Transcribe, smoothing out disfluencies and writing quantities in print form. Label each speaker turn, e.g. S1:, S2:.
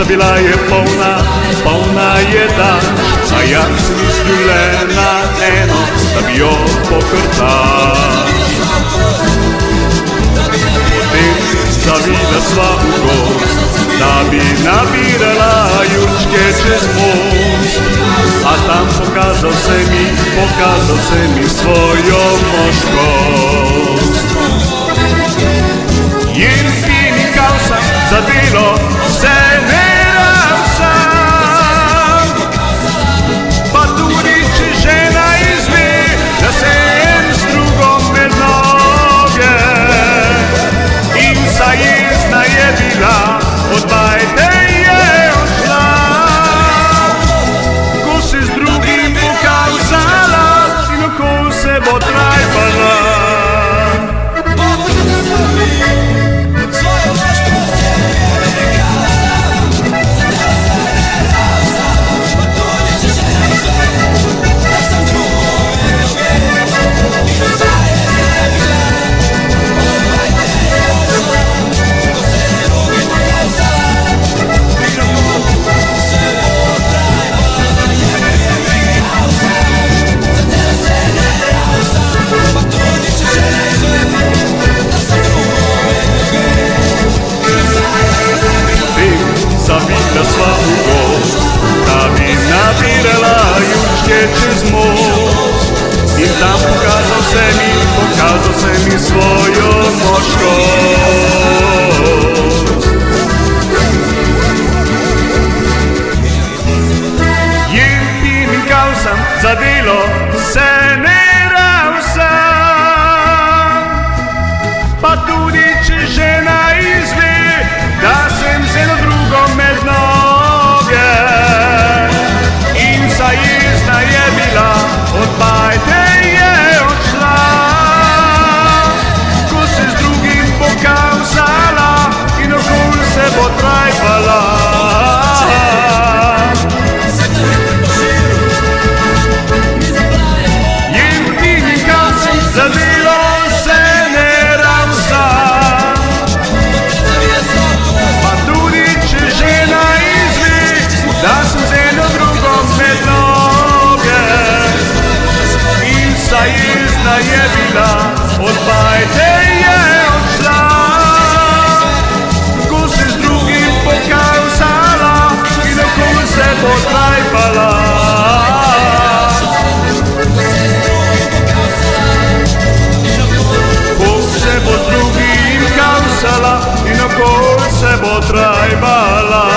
S1: bila je polna jeda, a ja sem mislil le na eno, da bi jo pokrtal. Potem zavila sva v gozd, da bi nabirala jurčke čez most, a tam pokazal se mi svojo moškost. Jem spim in kal sem, za delo se ne dam sam. Pa tudi če žena izve, da sem z drugo med noge. In zajezna je bila, od bajte je odšla. Ko se z drugim pokazala in okol se bo trajbala. Zavila sva v gozd, da bi nabirala jurčke čez most. In tam pokazal se mi svojo moškost. Jem, pim in kal sem, za delo se ne dam sam. Pa tudi če žena izve, da sem z eno drugo med noge. In zajezna je bila, od bajte je odšla. Ko se z drugim pokazala in okol se bo trajbala. Jem, pim in kal sem, za delo se ne dam sam. Pa tudi če žena izve, da sem z eno drugo med noge. In zajezna je bila, od bajte je odšla. Ko se z drugim pokazala in okol se bo trajbala. Ko se bo z drugim kazala in okol se bo trajbala.